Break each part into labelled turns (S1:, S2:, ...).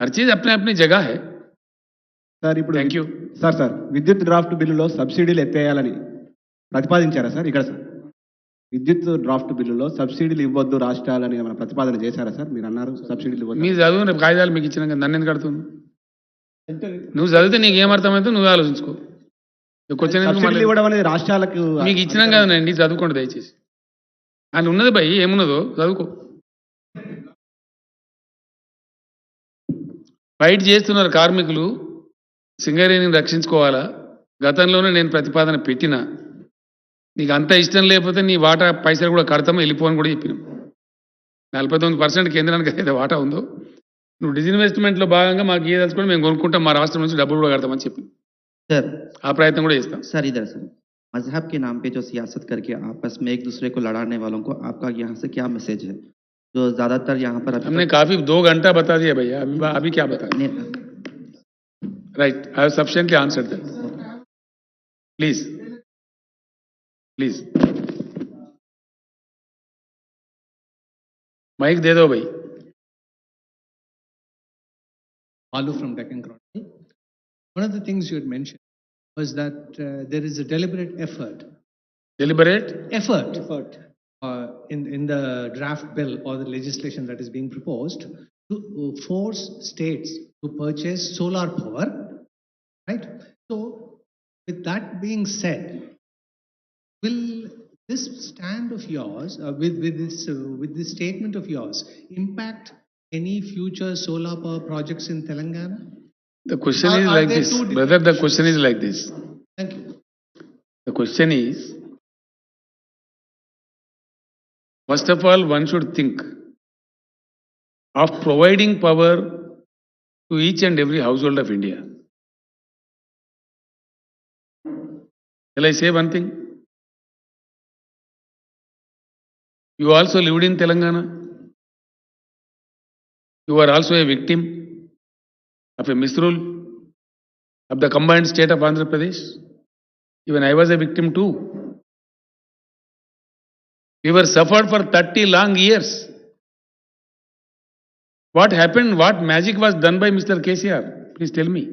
S1: हर चीज अपने अपनी जगह है.
S2: సార్ ఇప్పుడు
S1: థ్యాంక్ యూ.
S2: సార్ విద్యుత్ డ్రాఫ్ట్ బిల్లులో సబ్సిడీలు ఎత్తేయాలని ప్రతిపాదించారా సార్? ఇక్కడ సార్ విద్యుత్ డ్రాఫ్ట్ బిల్లులో సబ్సిడీలు ఇవ్వద్దు రాష్ట్రాలని ఏమైనా ప్రతిపాదన చేశారా సార్? మీరు అన్నారు సబ్సిడీలు ఇవ్వద్దు.
S1: మీరు చదువు, రేపు కాగితాలు మీకు ఇచ్చినాక నన్ను ఎందుకు కడుతున్నావు? నువ్వు చదివితే నీకు ఏమర్థమైతే నువ్వు ఆలోచించుకో.
S2: సబ్సిడీలు ఇవ్వడం అనేది రాష్ట్రాలకు
S1: మీకు ఇచ్చినాం కదండి, చదువుకోండి దయచేసి. అని ఉన్నది భయ్, ఏమున్నదో చదువుకో. ఫైట్ చేస్తున్నారు కార్మికులు, సింగరేణిని రక్షించుకోవాలా. గతంలోనే నేను ప్రతిపాదన పెట్టినా, నీకు అంత ఇష్టం లేకపోతే నీ వాటా పైసలు కూడా కడతామో వెళ్ళిపోని కూడా చెప్పినాం. 49% కేంద్రానికి ఏదైతే వాటా ఉందో, నువ్వు డిజిన్వెస్ట్మెంట్లో భాగంగా మాకు ఏదలుచుకొని మేము కొనుక్కుంటాం, మా రాష్ట్రం నుంచి డబ్బులు కూడా కడతామని చెప్పి
S3: सर
S1: ఆ ప్రయత్నం కూడా చేస్తాం.
S3: सर इधर सर मजहब के नाम पे जो सियासत करके आपस में एक दूसरे को लड़ाने वालों को आपका यहाँ से क्या मैसेज है? जो ज्यादातर यहाँ पर
S1: हमने काफी 2 घंटा बता दिया भैया, अभी क्या बता? Right, I have sufficiently answered that. Please please mic दे दो भाई.
S4: Alu from Deccan Chronicle. One of the things you had mentioned was that there is a deliberate effort in the draft bill or the legislation that is being proposed to force states to purchase solar power, right? So, with that being said, will this stand of yours, with this statement of yours, impact any future solar power projects in Telangana?
S1: The question is like this, brother. The question is like this.
S4: Thank you.
S1: The question is, first of all, one should think of providing power to each and every household of India. Shall I say one thing? You also lived in Telangana. You are also a victim of a misrule of the combined state of Andhra Pradesh. Even I was a victim too. We were suffered for 30 long years. What happened? What magic was done by Mr. KCR? Please tell me.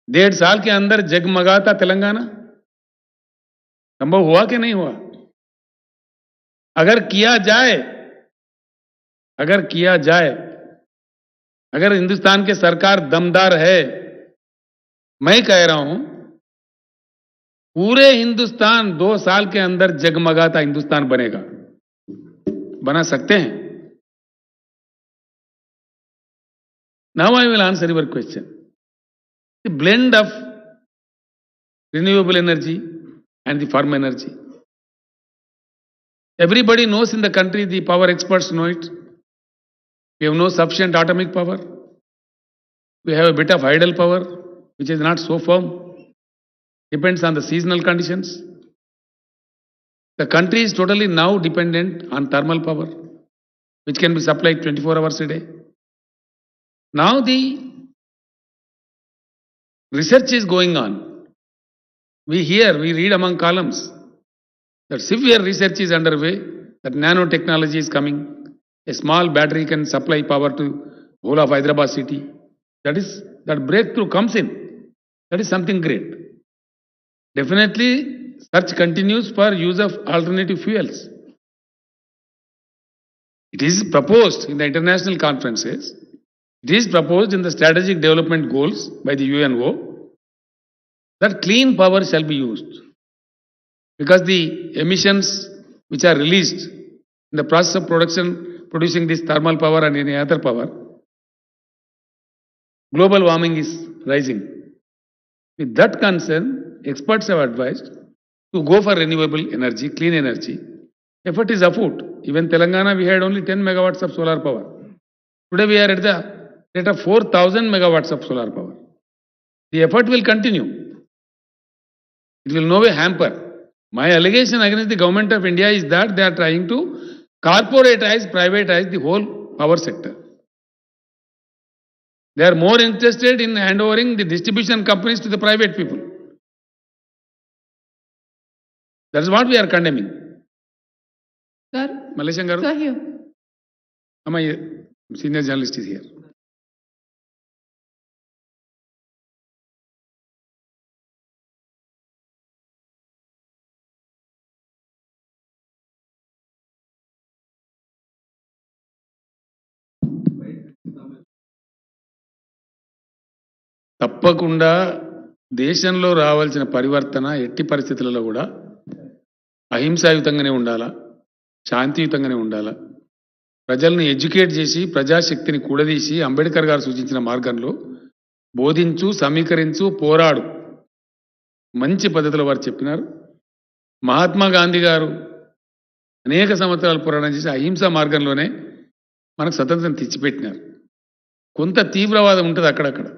S1: 1.5 साल के अंदर जगमगाता तेलंगाना संभव हुआ कि नहीं हुआ? अगर किया जाए, अगर हिंदुस्तान की सरकार दमदार है, मैं कह रहा हूं पूरे हिंदुस्तान 2 साल के अंदर जगमगाता हिंदुस्तान बनेगा. बना सकते हैं. Now I will answer your question. The blend of renewable energy and the farm energy. Everybody knows in the country, the power experts know it. We have no sufficient atomic power. We have a bit of idle power, which is not so firm. Depends on the seasonal conditions. The country is totally now dependent on thermal power, which can be supplied 24 hours a day. Now the research is going on. We read among columns that severe research is underway, that nanotechnology is coming. A small battery can supply power to whole of Hyderabad city. That breakthrough comes in. That is something great. Definitely, search continues for use of alternative fuels. It is proposed in the international conferences. It is proposed in the strategic development goals by the UNO that clean power shall be used, because the emissions which are released in the process of producing this thermal power and any other power, global warming is rising. With that concern, experts have advised to go for renewable energy, clean energy. Effort is afoot. Even Telangana, we had only 10 megawatts of solar power. Today we are at the rate of 4,000 megawatts of solar power. The effort will continue. It will no way hamper. My allegation against the government of India is that they are trying to corporatize, privatize the whole power sector. They are more interested in handovering the distribution companies to the private people. That is what we are condemning.
S5: Sir,
S1: Malaysian Garu.
S5: sir, here.
S1: Amma, Senior journalist is here. తప్పకుండా దేశంలో రావాల్సిన పరివర్తన ఎట్టి పరిస్థితులలో కూడా అహింసాయుతంగానే ఉండాలా, శాంతియుతంగానే ఉండాలా. ప్రజల్ని ఎడ్యుకేట్ చేసి ప్రజాశక్తిని కూడదీసి అంబేద్కర్ గారు సూచించిన మార్గంలో బోధించు, సమీకరించు, పోరాడు. మంచి పద్ధతిలో వారు చెప్పినారు. మహాత్మా గాంధీ గారు అనేక సంవత్సరాలు పోరాటం చేసి అహింసా మార్గంలోనే మనకు స్వతంత్రం తెచ్చిపెట్టినారు. కొంత తీవ్రవాదం ఉంటుంది అక్కడక్కడ.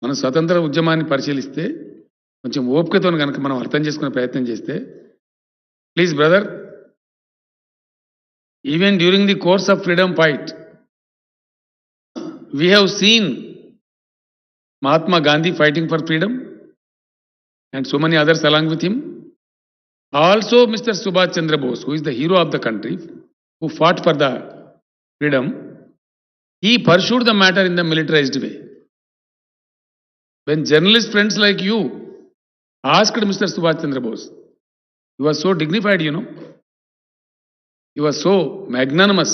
S1: మనం స్వతంత్ర ఉద్యమాన్ని పరిశీలిస్తే కొంచెం ఓపికతో కనుక మనం అర్థం చేసుకునే ప్రయత్నం చేస్తే, please brother, even during the course of freedom fight, we have seen Mahatma Gandhi fighting for freedom and so many others along with him. Also Mr. Subhash Chandra Bose, who is the hero of the country, who fought for the freedom, he pursued the matter in the militarized way. When journalist friends like you asked Mr. Subhash Chandra Bose, he was so dignified, you know. He was so magnanimous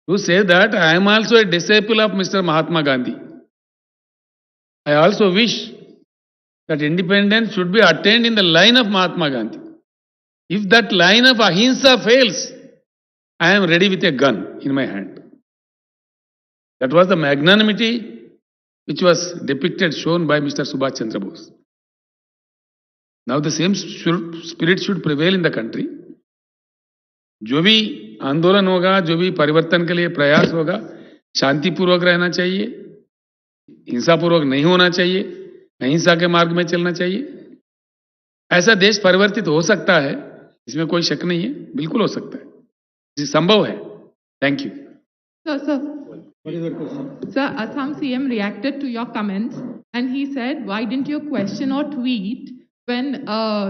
S1: to say that I am also a disciple of Mr. Mahatma Gandhi. I also wish that independence should be attained in the line of Mahatma Gandhi. If that line of ahimsa fails, I am ready with a gun in my hand. That was the magnanimity which was depicted, shown by Mr. Subhash Chandra Bose. Now the same spirit should prevail in the country. जो भी आंदोलन होगा, जो भी परिवर्तन के लिए प्रयास होगा, शांतिपूर्वक रहना चाहिए, हिंसापूर्वक नहीं होना चाहिए, अहिंसा के मार्ग में चलना चाहिए. ऐसा देश परिवर्तित हो सकता है, इसमें कोई शक नहीं है, बिल्कुल हो सकता है, ये संभव है. Thank you.
S5: Sir, Assam CM reacted to your comments and he said, why didn't you question or tweet when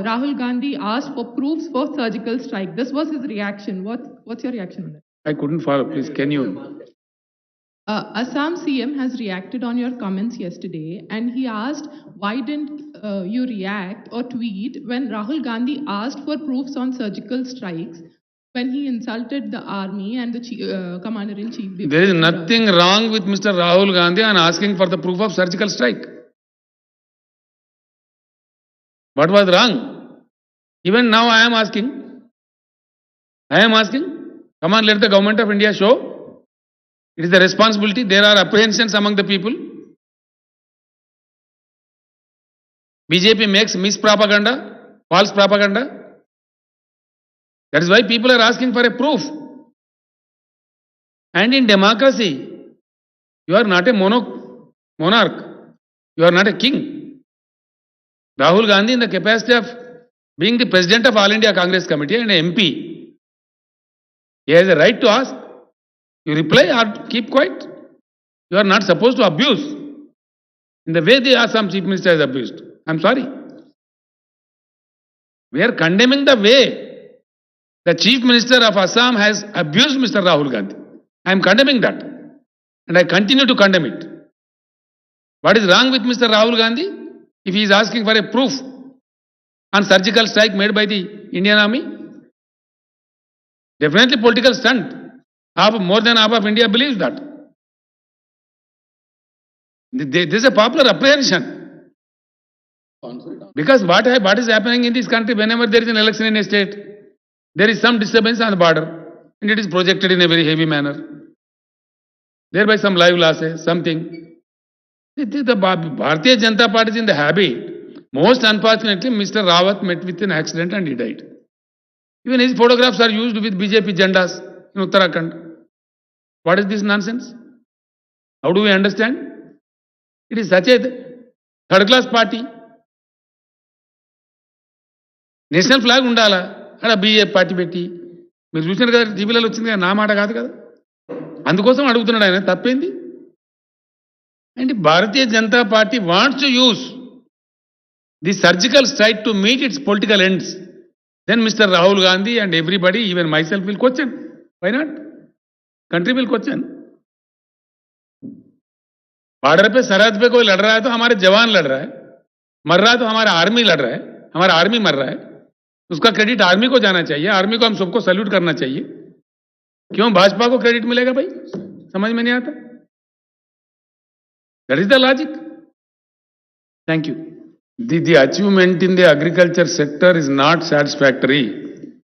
S5: Rahul Gandhi asked for proofs for surgical strike? This was his reaction. What's your reaction on that?
S1: I couldn't follow. Please, can you?
S5: Assam CM has reacted on your comments yesterday and he asked, why didn't you react or tweet when Rahul Gandhi asked for proofs on surgical strikes when he insulted the army and the commander-in-chief?
S1: There is nothing wrong with Mr. Rahul Gandhi on asking for the proof of surgical strike. What was wrong? Even now I am asking. Come on, let the government of India show. It is the responsibility. There are apprehensions among the people. BJP makes mispropaganda, false propaganda. That is why people are asking for a proof. And in democracy, you are not a monarch. You are not a king. Rahul Gandhi, in the capacity of being the president of All India Congress Committee and an MP, he has a right to ask. You reply or keep quiet. You are not supposed to abuse in the way the Assam Chief Minister has abused. I am sorry. We are condemning the way the Chief Minister of Assam has abused Mr. Rahul Gandhi. I am condemning that. And I continue to condemn it. What is wrong with Mr. Rahul Gandhi? If he is asking for a proof on surgical strike made by the Indian Army, definitely political stunt. More than half of India believes that. There is a popular apprehension. Because what is happening in this country, whenever there is an election in a state, there is some disturbance on the border and it is projected in a very heavy manner. Thereby some live losses, something. The Bharatiya Janata Party is in the habit. Most unfortunately, Mr. Rawat met with an accident and he died. Even his photographs are used with BJP jandas in Uttarakhand. What is this nonsense? How do we understand? It is such a third-class party. National flag ఉండాలా అక్కడ BJP party పెట్టి మీరు చూసినారు కదా, టీవీలలో వచ్చింది కదా, నా మాట కాదు కదా. అందుకోసం అడుగుతున్నాడు ఆయన, తప్పేంది? And Bharatiya Janata Party wants to use the surgical strike to meet its political ends. Then mister Rahul Gandhi and everybody, even myself, will question. Why not? Country will question. Border पे सरहद पे कोई लड़ रहा है तो हमारे जवान लड़ रहा है, मर रहा है तो हमारा आर्मी लड़ रहा है, हमारा आर्मी मर रहा है, उसका क्रेडिट आर्मी को जाना चाहिए, आर्मी को हम सबको सैल्यूट करना चाहिए। क्यों भाजपा को क्रेडिट मिलेगा भाई? समझ में नहीं आता। That is the logic.
S2: Thank you
S1: The achievement in the agriculture sector is not satisfactory.